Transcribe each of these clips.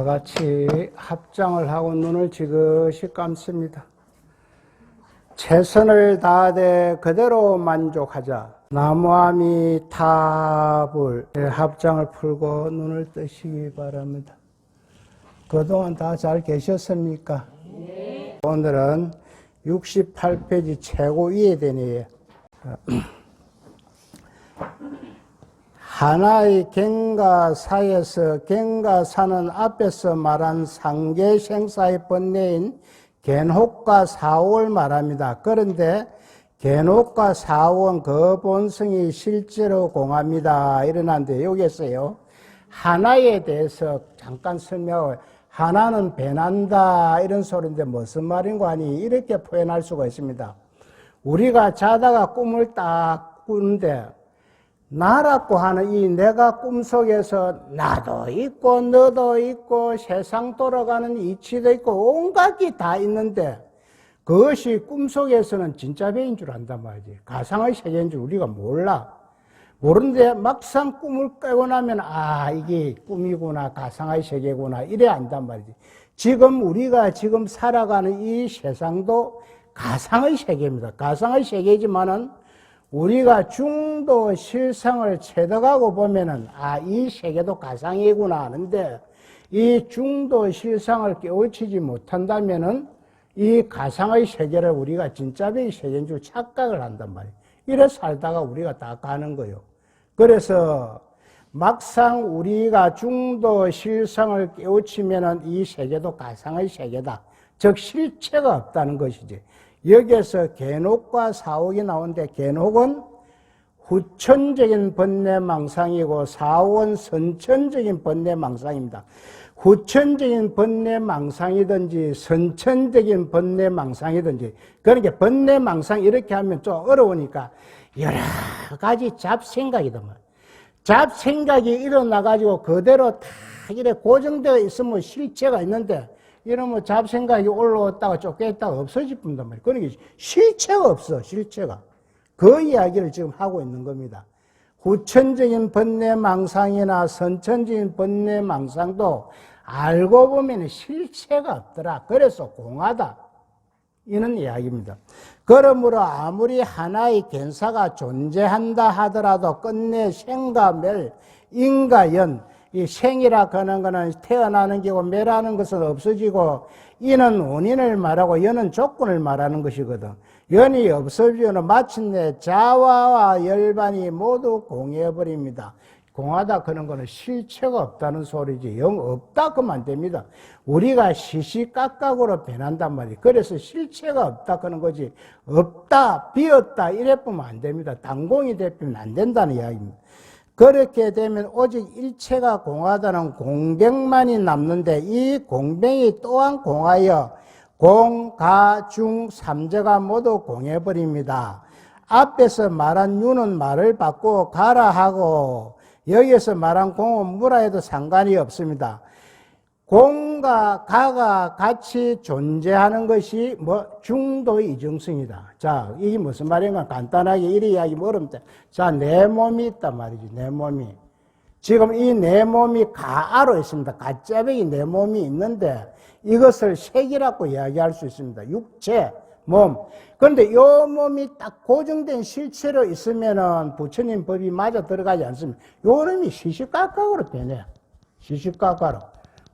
같이 합장을 하고 눈을 지그시 감습니다. 최선을 다하되 그대로 만족하자. 나무아미타불 합장을 풀고 눈을 뜨시기 바랍니다. 그동안 다 잘 계셨습니까? 네. 오늘은 68페이지 최고 위에 되네요. 하나의 갱가사에서 갱가사는 앞에서 말한 상계생사의 번뇌인 genhok과 사옥을 말합니다. 그런데 genhok과 사옥은 그 본성이 실제로 공합니다. 이러는데 여기에서요 하나에 대해서 잠깐 설명을, 하나는 변한다 이런 소리인데 무슨 말인가 하니 이렇게 표현할 수가 있습니다. 우리가 자다가 꿈을 딱 꾸는데 나라고 하는 이 내가 꿈속에서 나도 있고 너도 있고 세상 돌아가는 이치도 있고 온갖 게 다 있는데 그것이 꿈속에서는 진짜 배인 줄 안단 말이지. 가상의 세계인 줄 우리가 몰라. 모르는데 막상 꿈을 깨고 나면 아 이게 꿈이구나 가상의 세계구나 이래 안단 말이지. 지금 우리가 지금 살아가는 이 세상도 가상의 세계입니다. 가상의 세계지만은 우리가 중도 실상을 체득하고 보면은 아 이 세계도 가상이구나 하는데 이 중도 실상을 깨우치지 못한다면은 이 가상의 세계를 우리가 진짜의 세계인 줄 착각을 한단 말이에요. 이래 살다가 우리가 다 가는 거예요. 그래서 막상 우리가 중도 실상을 깨우치면은 이 세계도 가상의 세계다. 즉 실체가 없다는 것이지. 여기에서 genhok과 사옥이 나오는데 genhok은 후천적인 번뇌망상이고 사옥은 선천적인 번뇌망상입니다. 후천적인 번뇌망상이든지 선천적인 번뇌망상이든지 그러니까 번뇌망상 이렇게 하면 좀 어려우니까 여러 가지 잡생각이더만 잡생각이 일어나가지고 그대로 다 이래 고정되어 있으면 실체가 있는데 이러면 잡생각이 올라왔다가 쫓겨있다가 없어질 뿐단 말이에요. 그러니까 실체가 없어, 실체가. 그 이야기를 지금 하고 있는 겁니다. 후천적인 번뇌망상이나 선천적인 번뇌망상도 알고 보면 실체가 없더라. 그래서 공하다. 이런 이야기입니다. 그러므로 아무리 하나의 견사가 존재한다 하더라도 끝내 생과 멸, 인과 연, 이 생이라 하는 것은 태어나는 게고 멸하는 것은 없어지고 이는 원인을 말하고 연은 조건을 말하는 것이거든. 연이 없어지면 마침내 자화와 열반이 모두 공해버립니다. 공하다 그런 거는 실체가 없다는 소리지 영 없다 그러면 안 됩니다. 우리가 시시각각으로 변한단 말이에요. 그래서 실체가 없다 그런 거지 없다 비었다 이래 보면 안 됩니다. 단공이 되면 안 된다는 이야기입니다. 그렇게 되면 오직 일체가 공하다는 공백만이 남는데 이 공백이 또한 공하여 공, 가, 중, 삼재가 모두 공해버립니다. 앞에서 말한 유는 말을 바꾸고 가라 하고 여기에서 말한 공은 무라 해도 상관이 없습니다. 공과 가가 같이 존재하는 것이 중도의 이중성이다. 자, 이게 무슨 말인가 간단하게 이래 이야기하면 어렵다. 자, 내 몸이 있단 말이지, 내 몸이. 지금 이 내 몸이 가아로 있습니다. 가짜백이 내 몸이 있는데 이것을 색이라고 이야기할 수 있습니다. 육체, 몸. 그런데 이 몸이 딱 고정된 실체로 있으면은 부처님 법이 맞아 들어가지 않습니다. 요 놈이 시시각각으로 변해. 시시각각으로.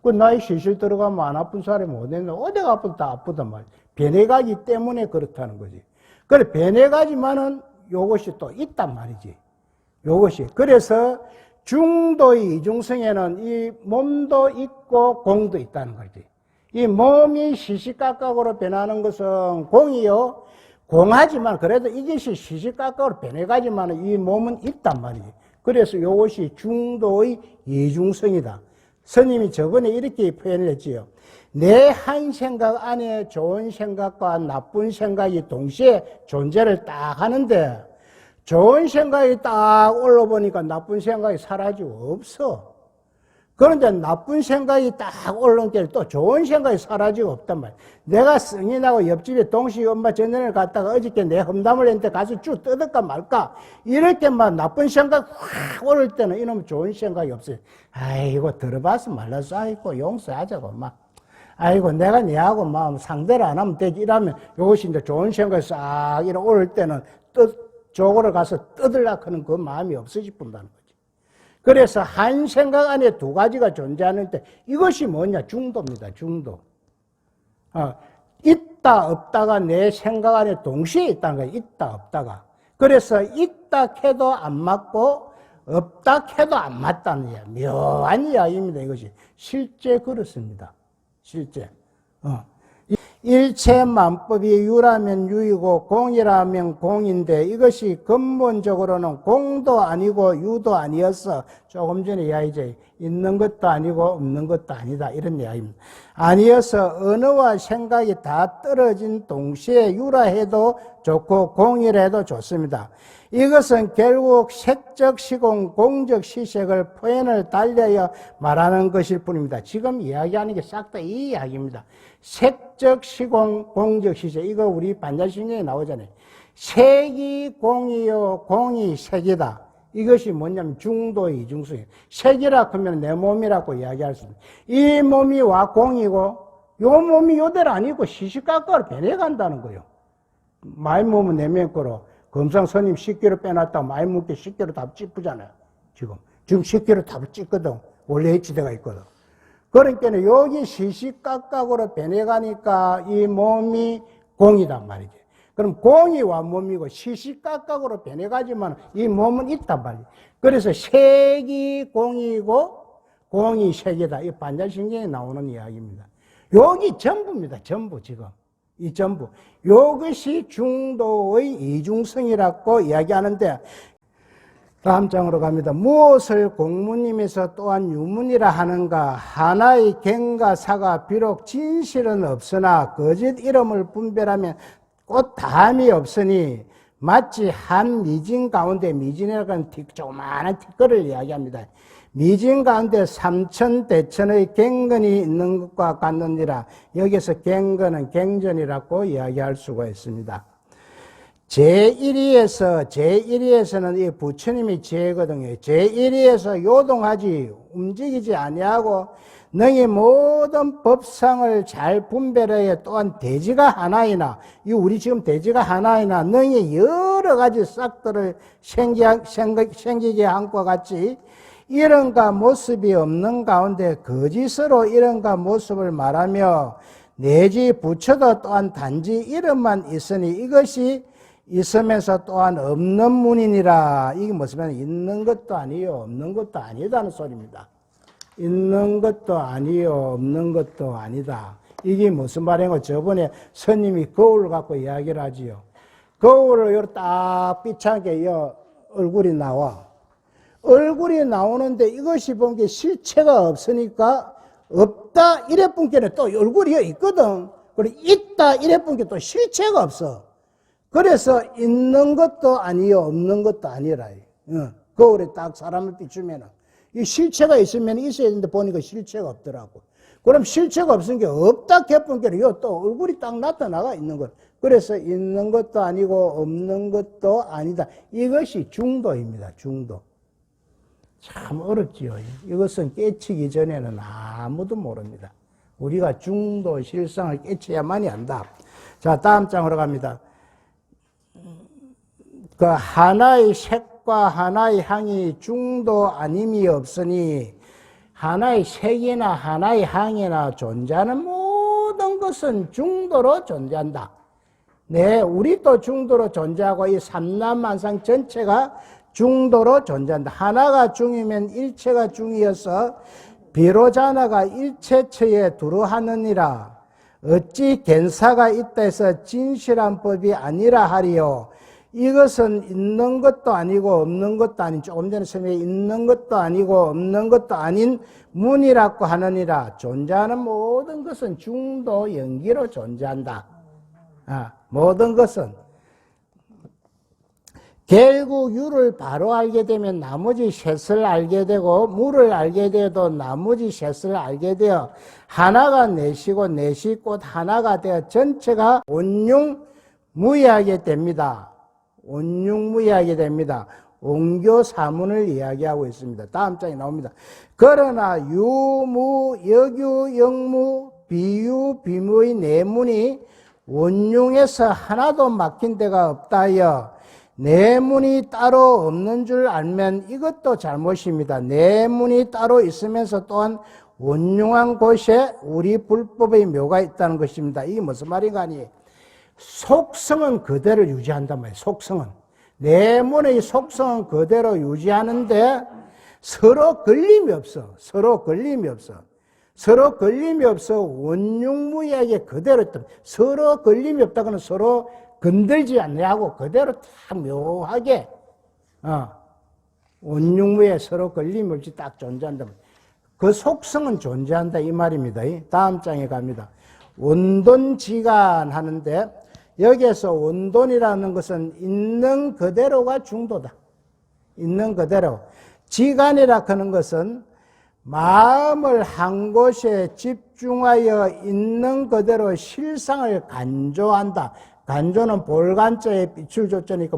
그 나이 실실 들어가면 안 아픈 사람이 어딨나? 어디가 아프다 다 아프단 말이야. 변해가기 때문에 그렇다는 거지. 그래, 변해가지만은 요것이 또 있단 말이지. 요것이. 그래서 중도의 이중성에는 이 몸도 있고 공도 있다는 거지. 이 몸이 시시각각으로 변하는 것은 공이요. 공하지만 그래도 이것이 시시각각으로 변해가지만 이 몸은 있단 말이지. 그래서 요것이 중도의 이중성이다. 스님이 저번에 이렇게 표현을 했지요. 내 한 생각 안에 좋은 생각과 나쁜 생각이 동시에 존재를 딱 하는데 좋은 생각이 딱 올라보니까 나쁜 생각이 사라지고 없어. 그런데 나쁜 생각이 딱 올라오니까 또 좋은 생각이 사라지고 없단 말이야. 내가 승인하고 옆집에 동식 엄마 전년을 갔다가 어저께 내 험담을 했는데 가서 쭉 뜯을까 말까 이렇게 막 나쁜 생각 확 오를 때는 이놈 좋은 생각이 없어요. 아이고 들어봐서 말라서 아이고 용서하자고 막 아이고 내가 니하고 막 상대를 안 하면 되지 이러면 이것이 이제 좋은 생각이 싹 이렇게 오를 때는 저거를 가서 뜯으려고 하는 그 마음이 없어질 뿐다는 거지. 그래서 한 생각 안에 두 가지가 존재하는데 이것이 뭐냐? 중도입니다. 중도. 있다 없다가 내 생각 안에 동시에 있다는 거예요. 있다 없다가. 그래서 있다 해도 안 맞고 없다 해도 안 맞다는 이야. 묘한 이야기입니다. 이것이 실제 그렇습니다. 실제. 일체만법이 유라면 유이고 공이라면 공인데 이것이 근본적으로는 공도 아니고 유도 아니어서 조금 전에 이야기죠. 있는 것도 아니고 없는 것도 아니다 이런 이야기입니다. 아니어서 언어와 생각이 다 떨어진 동시에 유라해도 좋고 공이라도 좋습니다. 이것은 결국 색적 시공, 공적 시색을 표현을 달려야 말하는 것일 뿐입니다. 지금 이야기하는 게 싹 다 이 이야기입니다. 색적 시공, 공적 시색. 이거 우리 반자신경에 나오잖아요. 색이 공이요, 공이 색이다. 이것이 뭐냐면 중도의 이중성이에요. 색이라 하면 내 몸이라고 이야기할 수 있습니다. 이 몸이 와 공이고, 요 몸이 요대로 아니고 시시각각으로 변해간다는 거예요. 많이 먹으면 내면 거로. 금상 스님 10kg 빼놨다고 많이 먹게 10kg 다 찌쁘잖아요. 지금 10kg 다 찌거든. 원래 해치대가 있거든. 그러니까 여기 시시각각으로 변해가니까 이 몸이 공이란 말이지. 그럼 공이와 몸이고 시시각각으로 변해가지만 이 몸은 있단 말이지. 그래서 색이 공이고 공이 색이다. 이 반자신경에 나오는 이야기입니다. 여기 전부입니다. 전부 지금. 이 전부. 이것이 중도의 이중성이라고 이야기하는데 다음 장으로 갑니다. 무엇을 공문임에서 또한 유문이라 하는가? 하나의 갱과 사가 비록 진실은 없으나 거짓 이름을 분별하면 곧 다함이 없으니 마치 한 미진 가운데 미진이라고 하는 조그마한 티끌을 이야기합니다. 미진 가운데 삼천대천의 갱근이 있는 것과 같느니라. 여기서 갱근은 갱전이라고 이야기할 수가 있습니다. 제1위에서는 이 부처님이 제거든요. 제1위에서 요동하지 움직이지 아니하고 너희 모든 법상을 잘 분별하여 또한 대지가 하나이나 이 우리 지금 대지가 하나이나 너희 여러 가지 싹들을 생기게 한 것 같이 이름과 모습이 없는 가운데 거짓으로 이름과 모습을 말하며 내지 부처도 또한 단지 이름만 있으니 이것이 있으면서 또한 없는 문이니라. 이게 무슨 있는 것도 아니요 없는 것도 아니다는 소리입니다. 있는 것도 아니요 없는 것도 아니다. 이게 무슨 말인가? 저번에 스님이 거울을 갖고 이야기를 하지요. 거울을 이렇게 딱 비창하게 얼굴이 나와. 얼굴이 나오는데 이것이 본 게 실체가 없으니까 없다 이래 뿐께는 또 얼굴이 있거든. 그리고 있다 이래 뿐께 또 실체가 없어. 그래서 있는 것도 아니요 없는 것도 아니라. 거울에 딱 사람을 비추면은 이 실체가 있으면 있어야 되는데 보니까 실체가 없더라고. 그럼 실체가 없으니까 없다 개뿐께는 또 얼굴이 딱 나타나가 있는 거. 그래서 있는 것도 아니고 없는 것도 아니다. 이것이 중도입니다. 중도. 참 어렵지요. 이것은 깨치기 전에는 아무도 모릅니다. 우리가 중도 실상을 깨쳐야만이 한다. 자, 다음 장으로 갑니다. 그 하나의 색과 하나의 향이 중도 아님이 없으니 하나의 색이나 하나의 향이나 존재하는 모든 것은 중도로 존재한다. 네, 우리도 중도로 존재하고 이 삼남만상 전체가 중도로 존재한다. 하나가 중이면 일체가 중이어서 비로자나가 일체처에 두루하느니라. 어찌 겐사가 있다 해서 진실한 법이 아니라 하리요. 이것은 있는 것도 아니고 없는 것도 아닌 조금 전에 설명해 있는 것도 아니고 없는 것도 아닌 문이라고 하느니라. 존재하는 모든 것은 중도 연기로 존재한다. 모든 것은 결국 유를 바로 알게 되면 나머지 셋을 알게 되고, 무를 알게 되어도 나머지 셋을 알게 되어 하나가 넷이고 넷이 곧 하나가 되어 전체가 온융무이하게 됩니다. 온융무이하게 됩니다. 온교사문을 이야기하고 있습니다. 다음 장에 나옵니다. 그러나 유무, 여규, 영무, 비유, 비무의 내문이 원융에서 하나도 막힌 데가 없다 하여 내문이 따로 없는 줄 알면 이것도 잘못입니다. 내문이 따로 있으면서 또한 원융한 곳에 우리 불법의 묘가 있다는 것입니다. 이게 무슨 말인가 하니, 속성은 그대로 유지한단 말이에요. 속성은. 내문의 속성은 그대로 유지하는데 서로 걸림이 없어. 서로 걸림이 없어. 서로 걸림이 없어 원융무이하게 그대로 있다. 서로 걸림이 없다고는 서로 건들지 않냐고 그대로 딱 묘하게 원융무에 서로 걸림이 없이 딱 존재한다. 그 속성은 존재한다 이 말입니다. 다음 장에 갑니다. 원돈지간 하는데 여기에서 원돈이라는 것은 있는 그대로가 중도다. 있는 그대로. 지간이라 하는 것은 마음을 한 곳에 집중하여 있는 그대로 실상을 간조한다. 간조는 볼간자에 빛을 줬으니까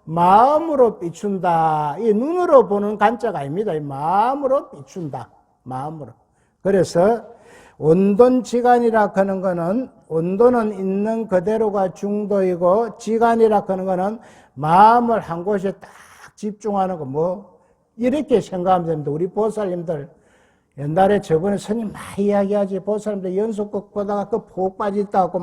마음으로 비춘다. 이 눈으로 보는 간자가 아닙니다. 이 마음으로 비춘다. 마음으로. 그래서 원돈지간이라 하는 거는, 원돈은 있는 그대로가 중도이고, 지간이라 하는 거는 마음을 한 곳에 딱 집중하는 거, 이렇게 생각하면 됩니다. 우리 보살님들, 옛날에 저번에 스님 많이 이야기하지, 보살님들 연속극 보다가 푹 빠졌다고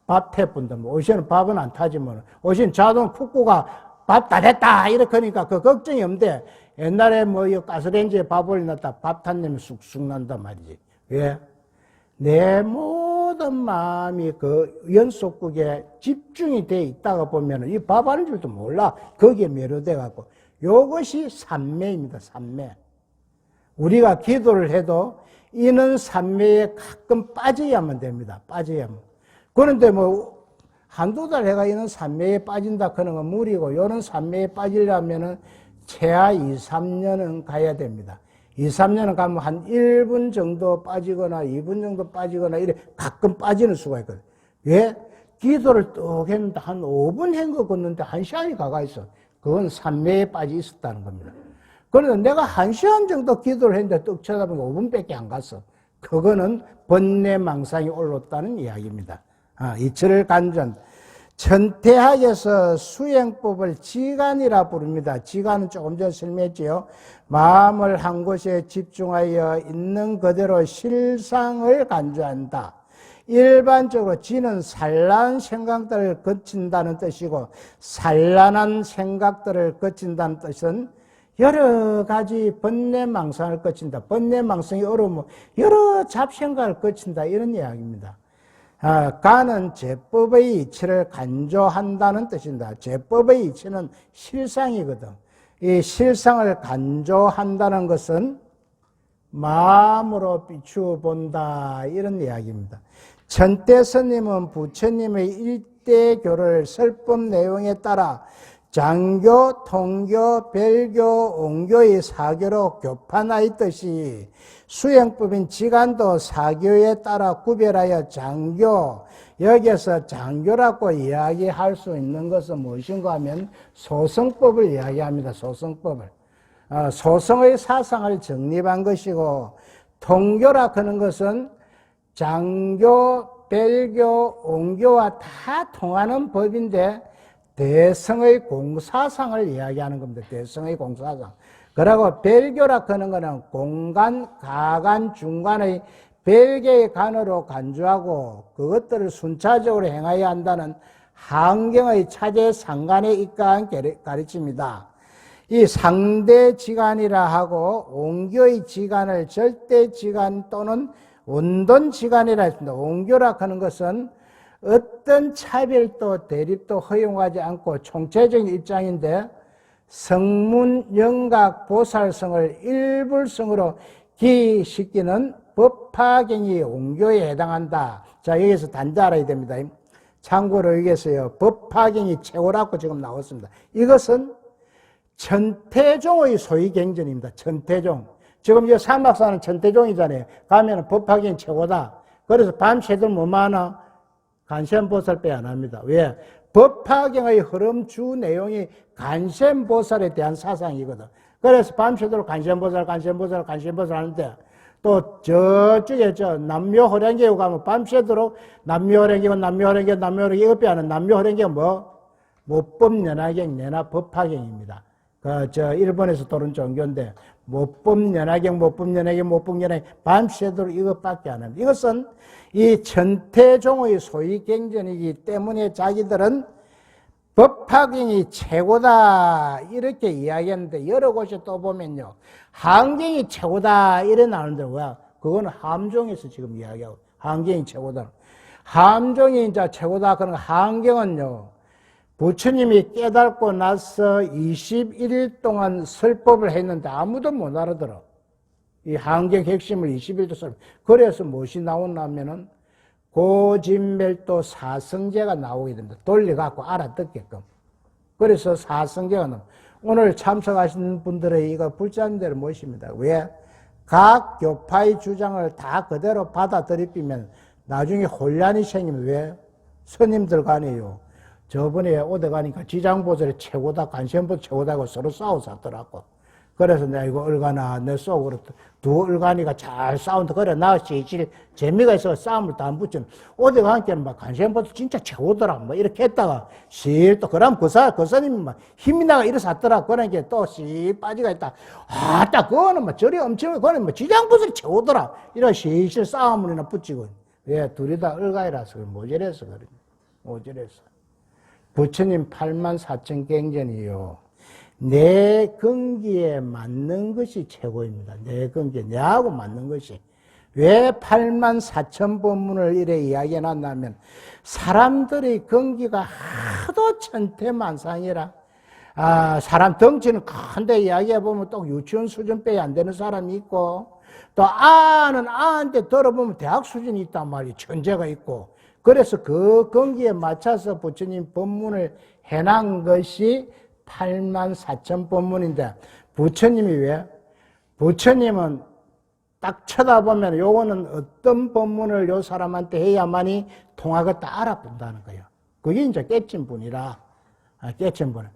밥 태뿐다. 오시는 밥은 안 타지만, 오시는 자동 쿡구가 밥 다 됐다! 이렇게 하니까 그 걱정이 없는데, 옛날에 가스레인지에 밥 올려놨다 밥 탄내면 쑥쑥 난단 말이지. 왜? 내 모든 마음이 그 연속극에 집중이 돼 있다가 보면 이 밥 하는 줄도 몰라. 거기에 매료돼 갖고. 요것이 삼매입니다. 삼매. 우리가 기도를 해도 이는 삼매에 가끔 빠져야만 됩니다. 빠져야만. 그런데 한두 달 해가 이는 삼매에 빠진다 하는 건 무리고, 요는 삼매에 빠지려면은 최하 2, 3년은 가야 됩니다. 2, 3년은 가면 한 1분 정도 빠지거나 2분 정도 빠지거나 이래 가끔 빠지는 수가 있거든. 왜? 기도를 뚝 했는데 한 5분 한 거 걷는데 1시간이 가가 있어. 그건 삼매에 빠져 있었다는 겁니다. 그런데 내가 1시간 정도 기도를 했는데 뚝 쳐다보면 5분밖에 안 갔어. 그거는 번뇌망상이 올랐다는 이야기입니다. 이철을 간전. 천태학에서 수행법을 지간이라 부릅니다. 지간은 조금 전에 설명했지요. 마음을 한 곳에 집중하여 있는 그대로 실상을 간주한다. 일반적으로 지는 산란한 생각들을 거친다는 뜻이고, 산란한 생각들을 거친다는 뜻은 여러 가지 번뇌망상을 거친다. 번뇌망상이 어려우면 여러 잡생각을 거친다. 이런 이야기입니다. 가는 제법의 이치를 간조한다는 뜻입니다. 제법의 이치는 실상이거든. 이 실상을 간조한다는 것은 마음으로 비추어 본다. 이런 이야기입니다. 천대 스님은 부처님의 일대교를 설법 내용에 따라 장교, 통교, 별교, 옹교의 사교로 교판하였듯이 수행법인 지간도 사교에 따라 구별하여 장교, 여기에서 장교라고 이야기할 수 있는 것은 무엇인가 하면 소성법을 이야기합니다. 소성법을. 소성의 사상을 정립한 것이고, 통교라 하는 것은 장교, 별교, 옹교와 다 통하는 법인데 대성의 공사상을 이야기하는 겁니다. 대성의 공사상. 그리고 별교라 하는 것은 공간, 가간, 중간의 별개의 간으로 간주하고 그것들을 순차적으로 행하여야 한다는 환경의 차제 상간에 입각한 가르침입니다. 이 상대지간이라 하고 옹교의 지간을 절대지간 또는 원돈지간이라 했습니다. 옹교라 하는 것은 어떤 차별도 대립도 허용하지 않고 총체적인 입장인데 성문, 영각, 보살성을 일불성으로 기시키는 법화경이 옹교에 해당한다. 자, 여기서 단자 알아야 됩니다. 참고로 여기에서요, 법화경이 최고라고 지금 나왔습니다. 이것은 천태종의 소위경전입니다. 천태종. 지금 이 삼박사는 천태종이잖아요. 가면은 법화경이 최고다. 그래서 밤새들 뭐하나? 간센보살빼 안 합니다. 왜? 법화경의 흐름 주 내용이 간센보살에 대한 사상이거든. 그래서 밤새도록 간센보살 하는데, 또 저쪽에 남묘호랭계고 가면 밤새도록 남묘호랭계고 옆에 하는 남묘호랭계가 뭐? 모법연화경 내나 법화경입니다. 일본에서 도는 종교인데, 모법연화경 밤새도록 이것밖에 안 합니다. 이것은 이 천태종의 소위경전이기 때문에 자기들은 법화경이 최고다 이렇게 이야기했는데, 여러 곳에 또 보면요, 한경이 최고다 이래 나오는데, 왜? 그거는 함종에서 지금 이야기하고, 한경이 최고다. 함종이 이제 최고다. 그런 한경은요, 부처님이 깨닫고 나서 21일 동안 설법을 했는데 아무도 못 알아들어. 이 한경 핵심을 21일 설법. 그래서 무엇이 나오냐면은 고진멸도 사성제가 나오게 됩니다. 돌려갖고 알아듣게끔. 그래서 사성제가 나옵니다. 오늘 참석하신 분들의 이거 불자님들을 모십니다. 왜? 각 교파의 주장을 다 그대로 받아들이면 나중에 혼란이 생기면 왜? 스님들 간에요. 저번에 오대 가니까 지장보살이 최고다, 간센보살 최고다고 서로 싸워서 하더라고. 그래서 내가 이거 얼가나 내 속으로 두 얼간이가 잘 싸운다. 그래, 나 제일 재미가 있어 싸움을 다 안 붙이면 오대 가니까는 막 간센보살 진짜 최고더라. 뭐 이렇게 했다가 또 그럼 그 스님이 막 힘이 나가 이래서 하더라. 그러니까 또 빠지가 있다. 딱 그거는 뭐 저리 엄청, 그거는 뭐 지장보살이 최고더라. 이런 실실 싸움을이나 붙이고. 예, 둘이 다 얼가이라서 모자라서 그래. 모자라서. 부처님 84,000경전이요. 내 근기에 맞는 것이 최고입니다. 내 근기에, 내하고 맞는 것이. 왜 84,000법문을 이래 이야기해놨냐면, 사람들의 근기가 하도 천태만상이라, 사람 덩치는 큰데 이야기해보면 또 유치원 수준 빼야 안 되는 사람이 있고, 또 아한테 들어보면 대학 수준이 있단 말이에요. 천재가 있고. 그래서 그 근기에 맞춰서 부처님 법문을 해놓은 것이 84,000법문인데, 부처님이 왜? 부처님은 딱 쳐다보면 요거는 어떤 법문을 요 사람한테 해야만이 통하겠다 알아본다는 거예요. 그게 이제 깨친 분이라. 깨친 분은.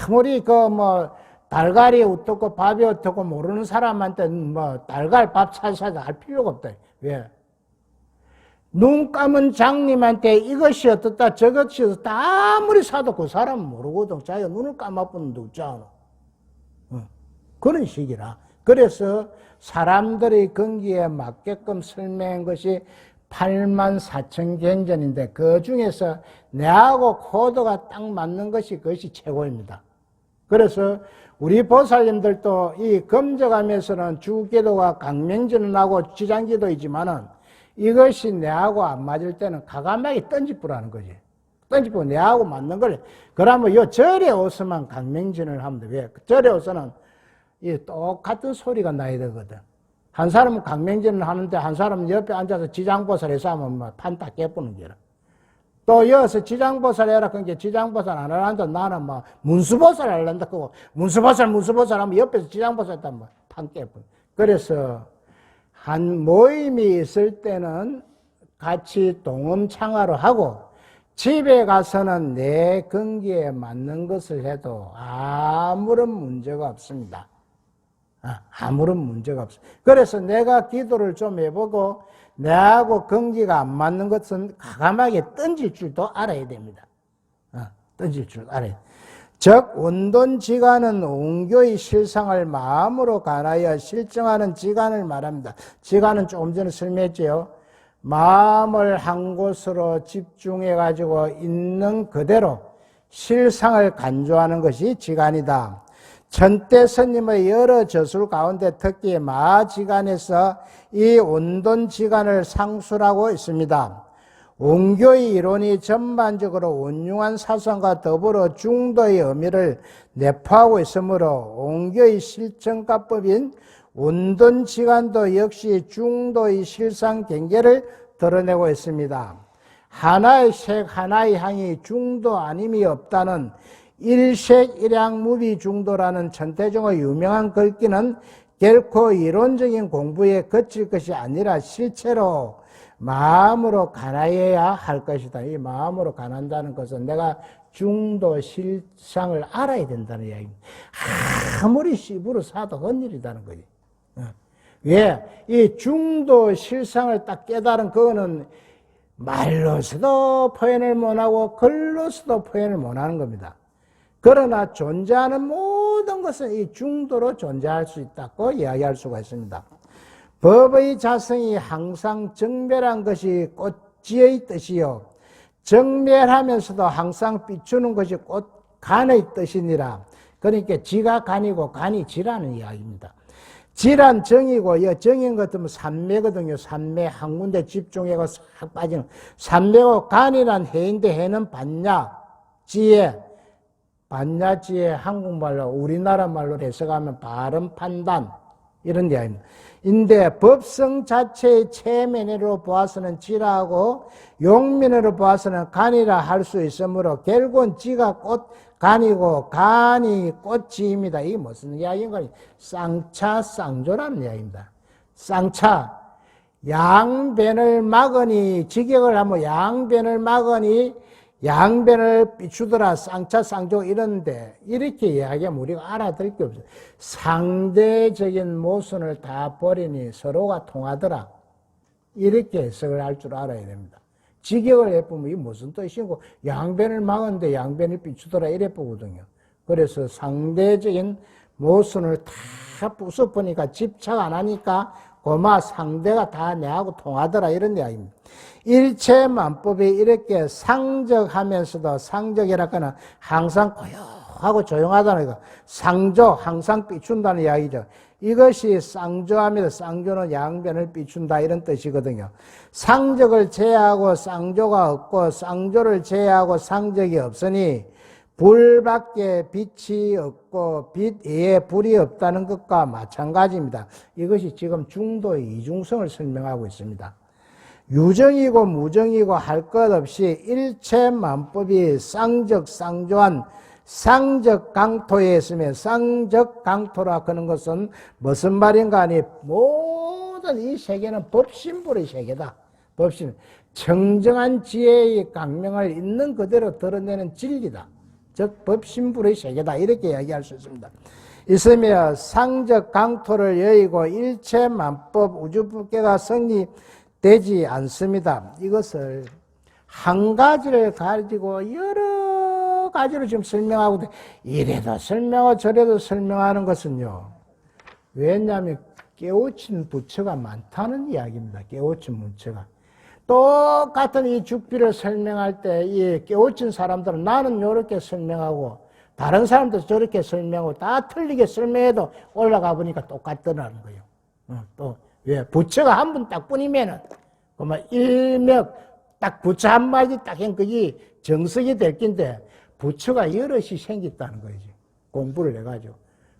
아무리 달걀이 어떻고 밥이 어떻고 모르는 사람한테는 달걀 밥 살살 할 필요가 없다. 왜? 눈 감은 장님한테 이것이 어떻다 저것이 어떻다 아무리 사도 그 사람은 모르거든. 자기가 눈을 감아보는 데 없잖아. 그런 식이라. 그래서 사람들의 근기에 맞게끔 설명한 것이 84,000경전인데 그 중에서 내하고 코드가 딱 맞는 것이 그것이 최고입니다. 그래서 우리 보살님들도 이 검적하면서는 주기도가 강명전을 하고 지장기도이지만은 이것이 내하고 안 맞을 때는 가감하게 던지뿌라는 거지. 던지뿌 내하고 맞는 걸. 그러면 요 절에 오서만 강명진을 하면 돼. 왜? 절에 오서는 이 똑같은 소리가 나야 되거든. 한 사람은 강명진을 하는데 한 사람은 옆에 앉아서 지장보살에서 하면 판딱 깨부는 게라. 또 여기서 지장보살 해라. 그러니까 지장보살 안 하란다. 나는 문수보살 하란다. 그거 문수보살 하면 옆에서 지장보살 했다면 판 깨부는. 그래서 한 모임이 있을 때는 같이 동음창화로 하고 집에 가서는 내 근기에 맞는 것을 해도 아무런 문제가 없습니다. 아무런 문제가 없습니다. 그래서 내가 기도를 좀 해보고 내하고 근기가 안 맞는 것은 과감하게 던질 줄도 알아야 됩니다. 던질 줄 알아야 됩니다. 즉 온돈지간은 온교의 실상을 마음으로 관하여 실증하는 지간을 말합니다. 지간은 조금 전에 설명했지요. 마음을 한 곳으로 집중해 가지고 있는 그대로 실상을 간주하는 것이 지간이다. 천대 스님의 여러 저술 가운데 특히 마지간에서 이 온돈지간을 상술하고 있습니다. 온교의 이론이 전반적으로 온융한 사상과 더불어 중도의 의미를 내포하고 있으므로 온교의 실천가법인 온돈지간도 역시 중도의 실상 경계를 드러내고 있습니다. 하나의 색, 하나의 향이 중도 아님이 없다는 일색 일향무비 중도라는 천태종의 유명한 글귀는 결코 이론적인 공부에 그칠 것이 아니라 실체로 마음으로 가나해야 할 것이다. 이 마음으로 가난다는 것은 내가 중도 실상을 알아야 된다는 이야기입니다. 아무리 씹으로 사도 헛일이라는 거지. 왜? 이 중도 실상을 딱 깨달은 그거는 말로서도 표현을 못하고 글로서도 표현을 못하는 겁니다. 그러나 존재하는 모든 것은 이 중도로 존재할 수 있다고 이야기할 수가 있습니다. 법의 자성이 항상 정멸한 것이 꽃지의 뜻이요 정멸하면서도 항상 비추는 것이 간의 뜻이니라. 그러니까 지가 간이고 간이 지라는 이야기입니다. 지란 정이고 이 정인 같으면 산매거든요. 산매 한 군데 집중해가 싹 빠지는 산매고 간이란 해인데 해는 반야 지혜 반야지혜 한국말로 우리나라 말로 해석하면 바른 판단 이런 이야기입니다. 인데 법성 자체의 체면으로 보아서는 지라고 용면으로 보아서는 간이라 할 수 있으므로 결국은 지가 간이고 간이 꽃지입니다. 이게 무슨 이야기인가? 쌍차 쌍조라는 이야기입니다. 쌍차 양변을 막으니 직역을 하면 양변을 막으니 양변을 비추더라 쌍차 쌍조 이런데 이렇게 이야기하면 우리가 알아들을 게 없어요. 상대적인 모순을 다 버리니 서로가 통하더라 이렇게 해석을 할 줄 알아야 됩니다. 직역을 해보면 이게 무슨 뜻이고 양변을 막았는데 양변을 비추더라 이래 보거든요. 그래서 상대적인 모순을 다 부숴보니까 집착 안 하니까 고마 상대가 다 내하고 통하더라 이런 이야기입니다. 일체만법이 이렇게 상적하면서도 상적이라거나 항상 고요하고 조용하다는 거 상조 항상 비춘다는 이야기죠. 이것이 쌍조합니다. 쌍조는 양변을 비춘다 이런 뜻이거든요. 상적을 제외하고 쌍조가 없고 쌍조를 제외하고 상적이 없으니 불밖에 빛이 없고 빛 외에 불이 없다는 것과 마찬가지입니다. 이것이 지금 중도의 이중성을 설명하고 있습니다. 유정이고 무정이고 할 것 없이 일체만법이 쌍적 쌍조한 쌍적 강토에 있으면 쌍적 강토라 하는 것은 무슨 말인가 하니 모든 이 세계는 법신불의 세계다. 법신 청정한 지혜의 강명을 있는 그대로 드러내는 진리다. 즉 법신불의 세계다 이렇게 이야기할 수 있습니다. 있으며 상적 강토를 여의고 일체만법 우주법계가 성립되지 않습니다. 이것을 한 가지를 가지고 여러 가지로 지금 설명하고 이래도 설명하고 저래도 설명하는 것은요. 왜냐하면 깨우친 부처가 많다는 이야기입니다. 깨우친 부처가. 똑같은 이 죽비를 설명할 때 이 깨우친 사람들은 나는 이렇게 설명하고 다른 사람도 저렇게 설명하고 다 틀리게 설명해도 올라가 보니까 똑같더라는 거예요. 또 왜 부처가 한 분 딱 뿐이면은 그만 일맥 딱 부처 한 마디 딱 한 그게 정석이 될 낀데 부처가 여럿이 생겼다는 거지. 공부를 해가지고.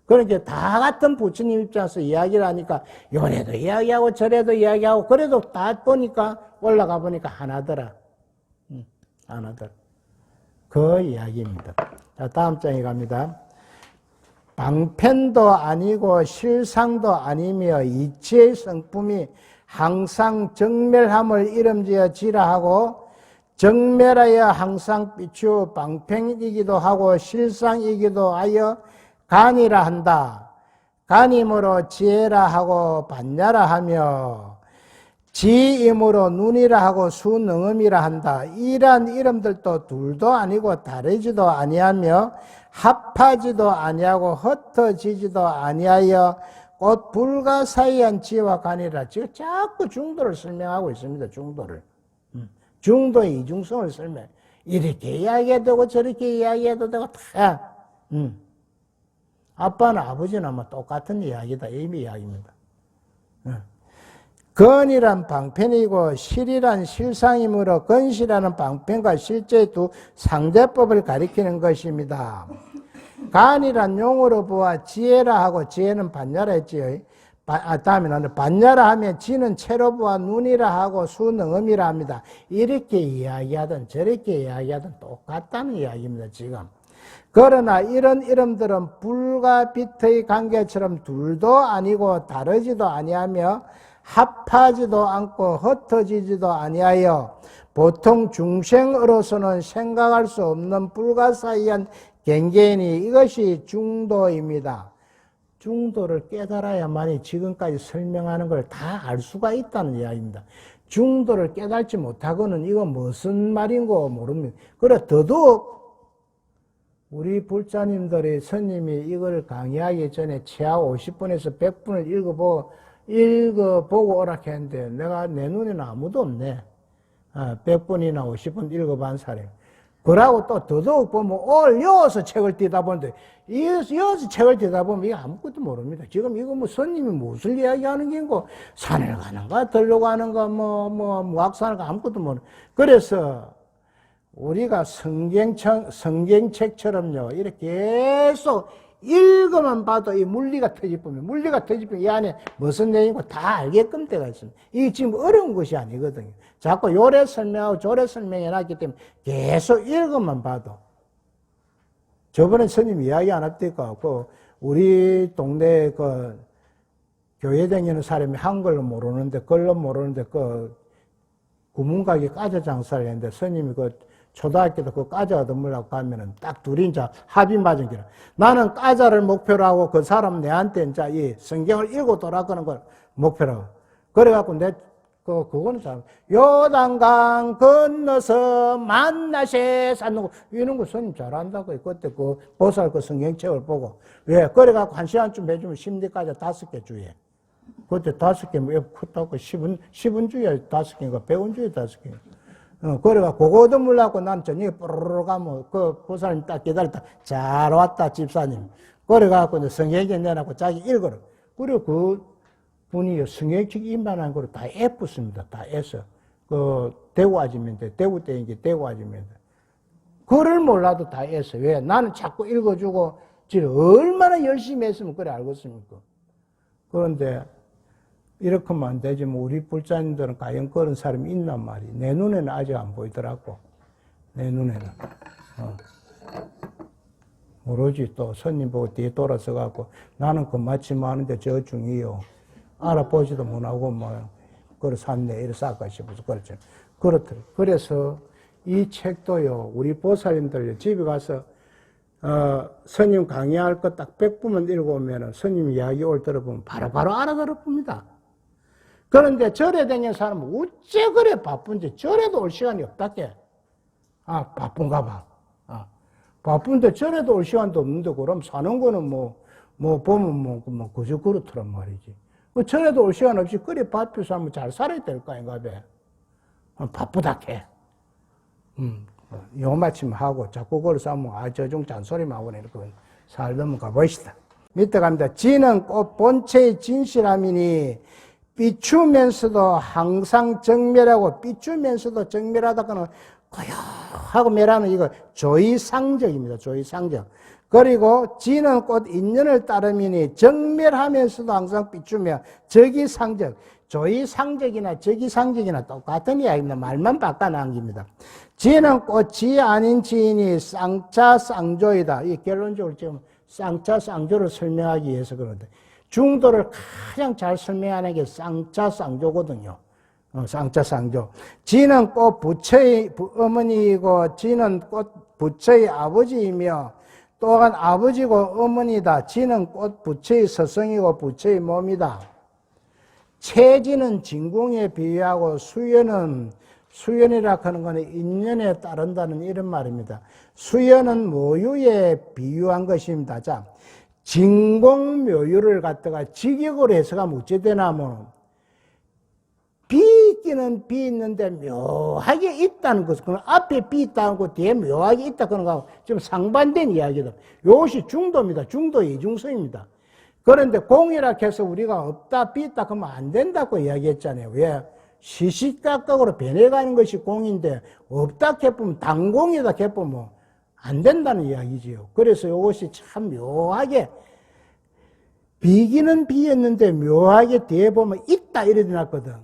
그러니까 다 같은 부처님 입장에서 이야기를 하니까 요래도 이야기하고 저래도 이야기하고 그래도 다 보니까 올라가 보니까 하나더라. 하나더라. 그 이야기입니다. 자, 다음 장에 갑니다. 방편도 아니고 실상도 아니며 이치의 성품이 항상 정멸함을 이름지어 지라하고 정멸하여 항상 비추어 방편이기도 하고 실상이기도 하여 간이라 한다. 간이므로 지혜라 하고 반야라 하며 지임으로 눈이라 하고 수능음이라 한다. 이러한 이름들도 둘도 아니고 다르지도 아니하며 합하지도 아니하고 흩어지지도 아니하여 곧 불가사의한 지와 간이라. 지금 자꾸 중도를 설명하고 있습니다. 중도를. 중도의 이중성을 설명. 이렇게 이야기해도 되고 저렇게 이야기해도 되고 다. 아빠나 아버지나 아마 똑같은 이야기다. 이미 이야기입니다. 건이란 방편이고 실이란 실상이므로 건실하는 방편과 실제 두 상대법을 가리키는 것입니다. 간이란 용어로 보아 지혜라 하고 지혜는 반야라 했지요. 다음에는 반야라 하면 지는 체로부와 눈이라 하고 수능음이라 합니다. 이렇게 이야기하든 저렇게 이야기하든 똑같다는 이야기입니다, 지금. 그러나 이런 이름들은 불과 빛의 관계처럼 둘도 아니고 다르지도 아니하며 합하지도 않고 흩어지지도 아니하여 보통 중생으로서는 생각할 수 없는 불가사의한 경계이니 이것이 중도입니다. 중도를 깨달아야만이 지금까지 설명하는 걸 다 알 수가 있다는 이야기입니다. 중도를 깨달지 못하고는 이거 무슨 말인고 모릅니다. 그래 더더욱 우리 불자님들이 스님이 이걸 강의하기 전에 최하 50분에서 100분을 읽어보고 오라 했는데 내가 내 눈에는 아무도 없네. 100분이나 50분 읽어본 사람. 그러고 또 더더욱 보면 여기서 책을 띄다 보는데 여기서 책을 띄다 보면 이게 아무것도 모릅니다. 지금 이거 뭐 스님이 무엇을 이야기하는 게고 산을 가는가 들러 가는가 무학산을가 아무것도 모르. 그래서 우리가 성경책처럼요 이렇게 계속 읽어만 봐도 이 물리가 터집으면 이 안에 무슨 내용이고 다 알게끔 되어 있습니다. 이게 지금 어려운 것이 아니거든요. 자꾸 요래 설명하고 저래 설명해 놨기 때문에 계속 읽어만 봐도. 저번에 스님 이야기 안 했다니까 우리 동네에 교회 다니는 사람이 한글로 모르는데 글로 모르는데 구문가게 과자 장사를 했는데 스님이 초등학교도 과자 얻어먹으려고 가면은 딱 둘이 이제 합의 맞은 기라. 나는 과자를 목표로 하고 그 사람 내한테 이제 이 성경을 읽고 돌아가는 걸 목표로 하고. 그래갖고 그거는 참, 요단강 건너서 만나세 쌓는 이런 거 스님 잘한다고. 그때 보살 성경책을 보고. 왜? 그래갖고 1시간쯤 해주면 심리까지 5개 주에. 그때 5개 뭐 컸다고 10원 주에 5개인가 100원 주에 5개. 그래가 그거 얻어물라고 난 저녁에 뽀로로 가면 보살님 딱 기다렸다. 잘 왔다, 집사님. 그래갖고 이제 성경에 내놓고 자기 읽어라. 그리고 그 분이 성경책 임반한 거를 다 애붙습니다. 다 애써. 대구 아줌인데, 대구 때인게 대구 아줌인데. 그를 몰라도 다 애써. 왜? 나는 자꾸 읽어주고, 지금 얼마나 열심히 했으면 그래 알겠습니까? 그런데, 이렇게만 안 되지. 우리 불자님들은 과연 그런 사람이 있단 말이야. 내 눈에는 아직 안 보이더라고. 내 눈에는. 모르지. 또 손님 보고 뒤에 돌아서 갖고 나는 그 마침 하는데 저 중이요. 알아보지도 못하고 그걸 샀네. 이래 쌀까 싶어서 그렇죠. 그렇더라고요. 그래서 이 책도요. 우리 보살님들 집에 가서 스님 강의할 거 딱 100분만 읽어오면은 스님 이야기 올 들어보면 바로바로 알아들어봅니다. 그런데 절에 다니는 사람은 어째 그래 바쁜지 절에도 올 시간이 없다게. 바쁜가 봐. 바쁜데 절에도 올 시간도 없는데 그럼 사는 거는 보면 그저 그렇더란 말이지. 절에도 올 시간 없이 그래 바쁘 살면 잘 살아야 될 거 아닌가 봐. 바쁘다 해. 요 마침 하고 자꾸 그걸 싸면 저중 잔소리만 하고 이렇게 살려면 가보시다. 밑에 갑니다. 지는 꼭 본체의 진실함이니 비추면서도 항상 정멸하고 비추면서도 정멸하다가는 고요하고 멸하는 이거 조이상적입니다. 조이상적. 그리고 지는 곧 인연을 따름이니 정멸하면서도 항상 비추며 적이상적. 조이상적이나 적이상적이나 똑같은 이야기입니다. 말만 바꿔 남깁니다. 지는 곧 지 아닌 지인이 쌍차쌍조이다. 이 결론적으로 지금 쌍차쌍조를 설명하기 위해서 그런데 중도를 가장 잘 설명하는 게 쌍차쌍조거든요. 쌍차쌍조. 지는 꼭 부처의 어머니이고 지는 꼭 부처의 아버지이며 또한 아버지고 어머니다. 지는 꼭 부처의 스승이고 부처의 몸이다. 체지는 진공에 비유하고 수연이라 하는 것은 인연에 따른다는 이런 말입니다. 수연은 모유에 비유한 것입니다. 자, 진공묘유를 갖다가 직역으로 해석하면 어찌 되냐면 비 있기는 비 있는데 묘하게 있다는 것. 그럼 앞에 비 있다는 거 뒤에 묘하게 있다 그런 거하고 좀 상반된 이야기다. 이것이 중도입니다. 중도 이중성입니다. 그런데 공이라 해서 우리가 없다 비 있다 그러면 안 된다고 이야기했잖아요. 왜? 시시각각으로 변해가는 것이 공인데 없다 해보면 단공이다 해보면 안 된다는 이야기지요. 그래서 이것이 참 묘하게 비기는 비었는데 묘하게 뒤에 보면 있다 이래 놨거든.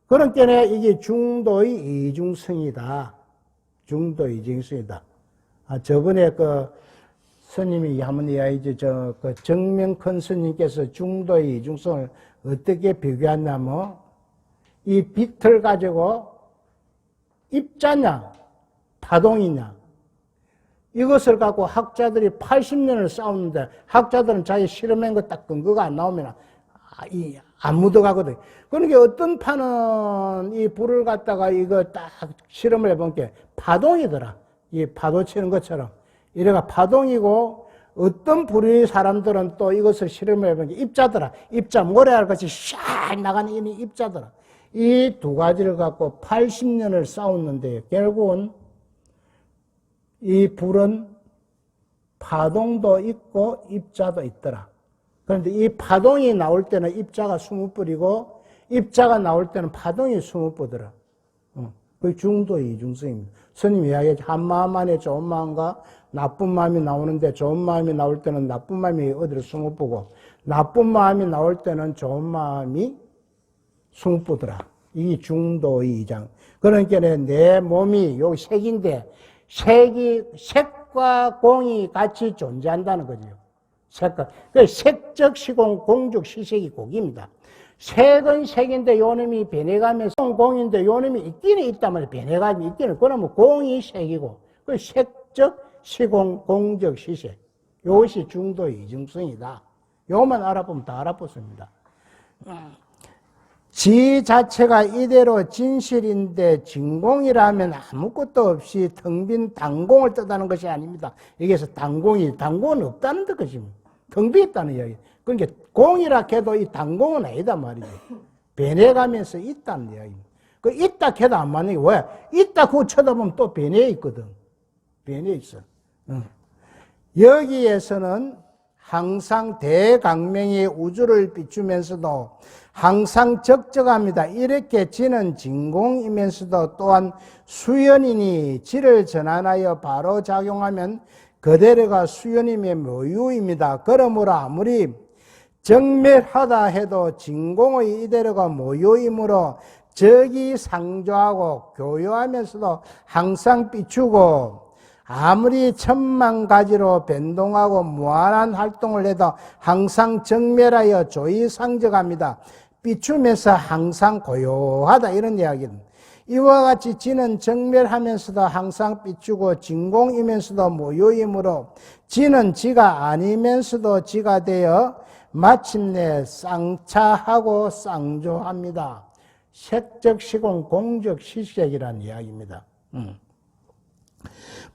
그러니까 이게 중도의 이중성이다. 중도의 이중성이다. 저번에 스님이 한번 이야기했죠. 정명 큰 스님께서 중도의 이중성을 어떻게 비교했냐면, 이 빛을 가지고 입자냐, 파동이냐, 이것을 갖고 학자들이 80년을 싸우는데, 학자들은 자기 실험한 거 딱 근거가 안 나오면 안 묻어가거든. 그러니까 어떤 판은 이 불을 갖다가 이거 딱 실험을 해본 게 파동이더라. 이 파도 치는 것처럼. 이래가 파동이고, 어떤 부류의 사람들은 또 이것을 실험을 해본 게 입자더라. 입자, 모래알 같이 샥 나가는 이 입자더라. 이 두 가지를 갖고 80년을 싸웠는데, 결국은 이 불은 파동도 있고 입자도 있더라. 그런데 이 파동이 나올 때는 입자가 20뿌리고, 입자가 나올 때는 파동이 20뿌더라. 그게 중도의 이중성입니다. 스님이 이야기하죠. 한 마음 안에 좋은 마음과 나쁜 마음이 나오는데, 좋은 마음이 나올 때는 나쁜 마음이 어디로 20뿌고, 나쁜 마음이 나올 때는 좋은 마음이 20뿌더라. 이게 중도의 이장. 그러니까 내 몸이 요 색인데, 색과 공이 같이 존재한다는 거죠. 색과. 색적 시공, 공적 시색이 공입니다. 색은 색인데 요놈이 변해가면서 공인데 요놈이 있기는 있단 말이에요. 변해가면 있기는. 그러면 공이 색이고, 그 색적 시공, 공적 시색. 이것이 중도의 이중성이다. 요것만 알아보면 다 알아보습니다. 지 자체가 이대로 진실인데 진공이라면 아무것도 없이 텅 빈 단공을 뜻하는 것이 아닙니다. 여기서 단공은 없다는 뜻입니다. 텅 비었다는 이야기. 그러니까 공이라 해도 이 단공은 아니다 말이죠. 변해가면서 있다는 이야기입니다. 그 있다 해도 안 맞는 게 왜? 있다 그거 쳐다보면 또 변해 있거든. 변해 있어. 여기에서는 항상 대강명이 우주를 비추면서도 항상 적적합니다. 이렇게 지는 진공이면서도 또한 수연이니 지를 전환하여 바로 작용하면 그대로가 수연임의 모유입니다. 그러므로 아무리 정멸하다 해도 진공의 이대로가 모유이므로 적이 상조하고 교요하면서도 항상 비추고 아무리 천만 가지로 변동하고 무한한 활동을 해도 항상 정멸하여 조이상적합니다. 비추면서 항상 고요하다 이런 이야기입니다. 이와 같이 지는 정멸하면서도 항상 비추고 진공이면서도 모유이므로 지는 지가 아니면서도 지가 되어 마침내 쌍차하고 쌍조합니다. 색적 시공 공적 시색이라는 이야기입니다.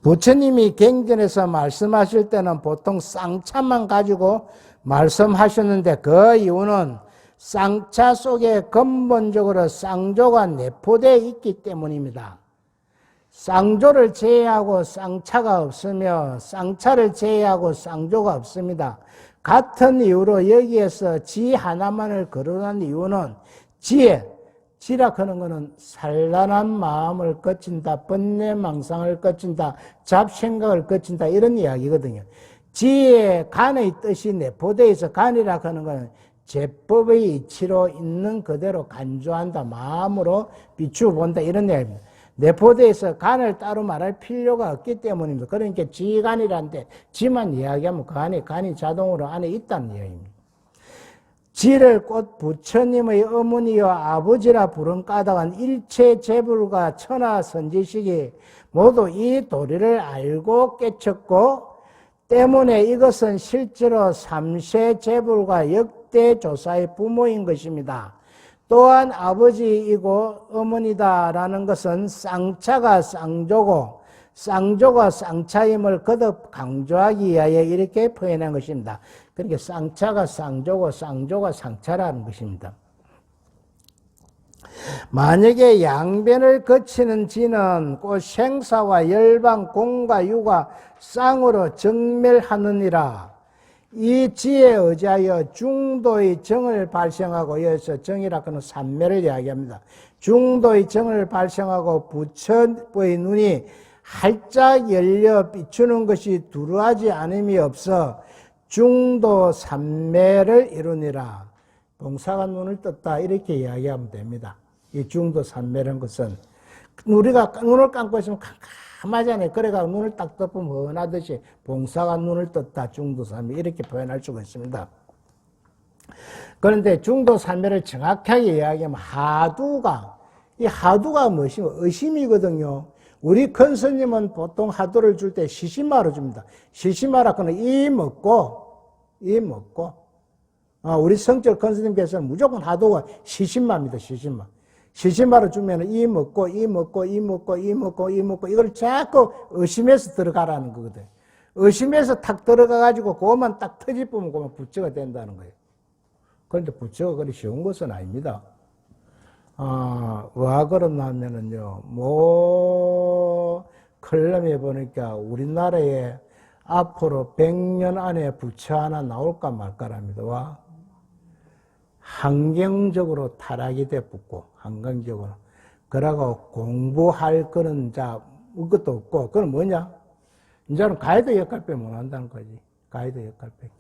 부처님이 경전에서 말씀하실 때는 보통 쌍차만 가지고 말씀하셨는데 그 이유는 쌍차 속에 근본적으로 쌍조가 내포되어 있기 때문입니다. 쌍조를 제외하고 쌍차가 없으며 쌍차를 제외하고 쌍조가 없습니다. 같은 이유로 여기에서 지 하나만을 거론한 이유는 지라 하는 것은 산란한 마음을 거친다, 번뇌망상을 거친다, 잡생각을 거친다 이런 이야기거든요. 지에 간의 뜻이 내포되어 있어. 간이라 하는 것은 제법의 이치로 있는 그대로 간주한다, 마음으로 비추어본다 이런 이야기입니다. 내포되어 있어 간을 따로 말할 필요가 없기 때문입니다. 그러니까 지간이란데 지만 이야기하면 그 안에 간이 자동으로 안에 있다는 이야기입니다. 지를 곧 부처님의 어머니여 아버지라 부른 까닭은 일체 재불과 천하 선지식이 모두 이 도리를 알고 깨쳤고 때문에 이것은 실제로 삼세 재불과 역대 조사의 부모인 것입니다. 또한 아버지이고 어머니다라는 것은 쌍차가 쌍조고 쌍조가 쌍차임을 거듭 강조하기 위하여 이렇게 표현한 것입니다. 그러니까 쌍차가 쌍조고 쌍조가 쌍차라는 것입니다. 만약에 양변을 거치는 지는 곧 생사와 열방, 공과 유가 쌍으로 정멸하느니라. 이 지에 의지하여 중도의 정을 발생하고 여기서 정이라고 하는 삼매를 이야기합니다. 중도의 정을 발생하고 부처의 눈이 활짝 열려 비추는 것이 두루하지 않음이 없어 중도 삼매를 이루니라. 봉사가 눈을 떴다 이렇게 이야기하면 됩니다. 이 중도 삼매라는 것은 우리가 눈을 감고 있으면 캄캄하잖아요. 그래가 눈을 딱 덮으면 훤하듯이 봉사가 눈을 떴다 중도 삼매 이렇게 표현할 수가 있습니다. 그런데 중도 삼매를 정확하게 이야기하면 하두가, 이 하두가 무엇이면 의심이거든요. 우리 큰 스님은 보통 하두를 줄 때 시시마로 줍니다. 시시마라 그는 이 먹고 우리 성철 큰 스님께서는 무조건 하두가 시시마입니다. 시시마. 시시마로 주면 이 먹고 이걸 자꾸 의심해서 들어가라는 거거든. 의심해서 탁 들어가가지고 그것만 딱 터집으면 그만 부처가 된다는 거예요. 그런데 부처가 그리 쉬운 것은 아닙니다. 왜 그러냐면은요, 클럼에 보니까 우리나라에 앞으로 100년 안에 부처 하나 나올까 말까랍니다. 와. 환경적으로 타락이 돼붙고, 환경적으로. 그러고 공부할 거는 그것도 없고, 그건 뭐냐? 이제는 가이드 역할밖에 못 한다는 거지. 가이드 역할밖에.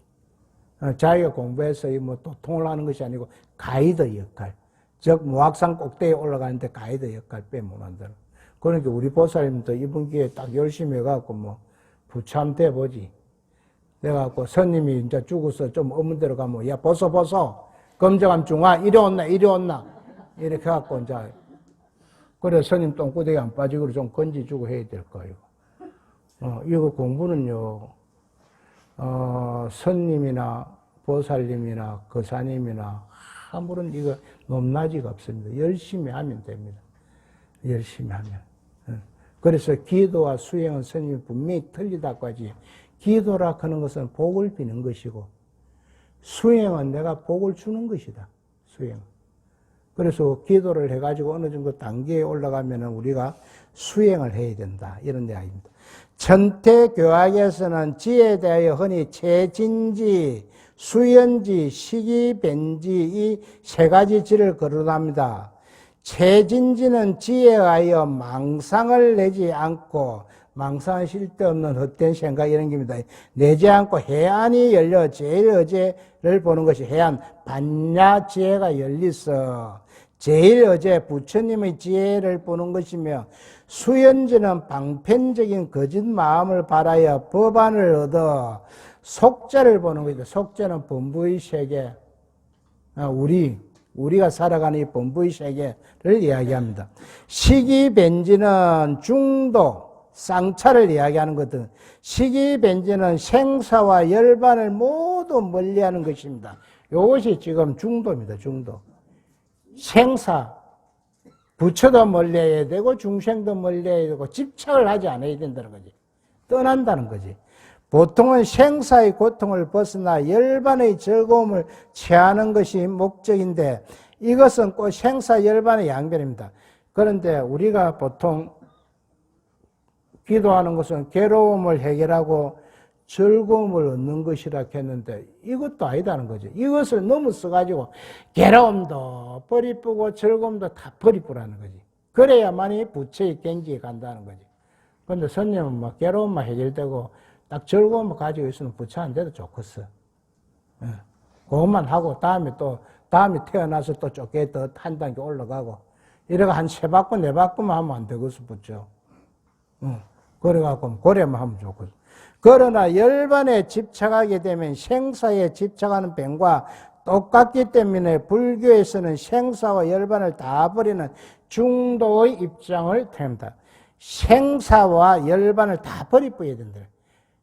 자기가 공부해서 도통을 하는 것이 아니고, 가이드 역할. 즉, 무학산 꼭대기에 올라가는데 가이드 역할밖에 못 한다는. 그러니까 우리 보살님도 이번 기회에 딱 열심히 해갖고 부참 돼보지. 내가 스님이 이제 죽어서 좀 없는 데로 가면, 야, 벗어. 검정함 중아, 이리 온나. 이렇게 해갖고, 이제. 그래, 스님 똥구덩이 안 빠지고 좀 건지주고 해야 될 거예요. 이거 공부는요, 스님이나 보살님이나 거사님이나 아무런 이거 높낮이가 없습니다. 열심히 하면 됩니다. 열심히 하면. 그래서 기도와 수행은 스님이 분명히 틀리다고 하지. 기도라 하는 것은 복을 비는 것이고, 수행은 내가 복을 주는 것이다. 수행. 그래서 기도를 해가지고 어느 정도 단계에 올라가면 우리가 수행을 해야 된다. 이런 이야기입니다. 천태교학에서는 지에 대하여 흔히 체진지, 수연지, 시기변지 이 세 가지 지를 거론합니다. 체진지는 지에 의하여 망상을 내지 않고, 망상은 쓸데없는 헛된 생각 이런 겁니다. 내지 않고 해안이 열려 제일 어제를 보는 것이 해안, 반야 지혜가 열리서 제일 어제 부처님의 지혜를 보는 것이며, 수연지는 방편적인 거짓 마음을 바라여 법안을 얻어 속죄를 보는 것이다. 속죄는 범부의 세계, 우리가 살아가는 이 범부의 세계를 이야기합니다. 시기변지는 중도, 쌍차를 이야기하는 거든. 시기변지는 생사와 열반을 모두 멀리하는 것입니다. 이것이 지금 중도입니다. 중도. 생사, 부처도 멀리해야 되고 중생도 멀리해야 되고 집착을 하지 않아야 된다는 거지. 떠난다는 거지. 보통은 생사의 고통을 벗어나 열반의 즐거움을 취하는 것이 목적인데, 이것은 꼭 생사 열반의 양변입니다. 그런데 우리가 보통 기도하는 것은 괴로움을 해결하고 즐거움을 얻는 것이라 했는데, 이것도 아니다는 거죠. 이것을 너무 써가지고 괴로움도 버리쁘고 즐거움도 다 버리쁘라는 거지. 그래야만이 부처의 경지에 간다는 거지. 그런데 스님은 괴로움만 해결되고 딱 즐거움을 가지고 있으면 부처한테도 좋겠어. 그것만 하고 다음에 태어나서 또 쫓게 더 한 단계 올라가고, 이래가 한 3바퀴 4바퀴만 하면 안 되겠어, 부처. 그래갖고 고래만 하면 좋거든. 그러나 열반에 집착하게 되면 생사에 집착하는 병과 똑같기 때문에 불교에서는 생사와 열반을 다 버리는 중도의 입장을 택합니다. 생사와 열반을 다 버리뿌야 된다.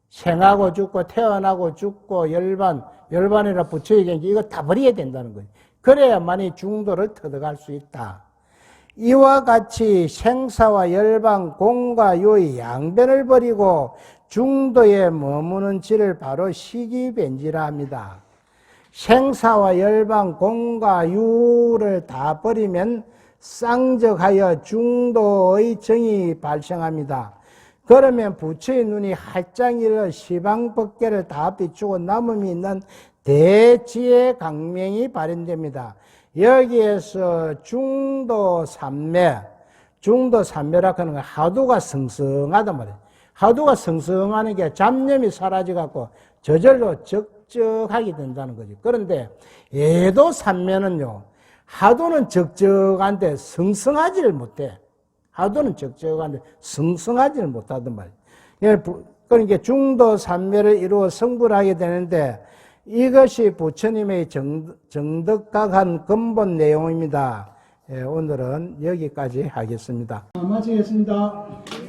생하고 죽고 태어나고 죽고 열반이라 부처의 경지 이거 다 버려야 된다는 거예요. 그래야만이 중도를 터득할 수 있다. 이와 같이 생사와 열반, 공과 요의 양변을 버리고 중도에 머무는 지를 바로 시기변지라 합니다. 생사와 열반, 공과 유를 다 버리면 쌍적하여 중도의 정이 발생합니다. 그러면 부처의 눈이 활짝 열려 시방법계를 다 비추고 남음이 있는 대지의 강명이 발현됩니다. 여기에서 중도 삼매라고 하는 건 하두가 성성하단 말이에요. 하두가 성성하는 게 잡념이 사라져갖고 저절로 적적하게 된다는 거지. 그런데 애도 산면은요, 하도는 적적한데 성성하지를 못해. 하도는 적적한데 성성하지를 못하단 말이야. 그러니까 중도 산매를 이루어 성불 하게 되는데 이것이 부처님의 정덕각한 근본 내용입니다. 오늘은 여기까지 하겠습니다. 마치겠습니다.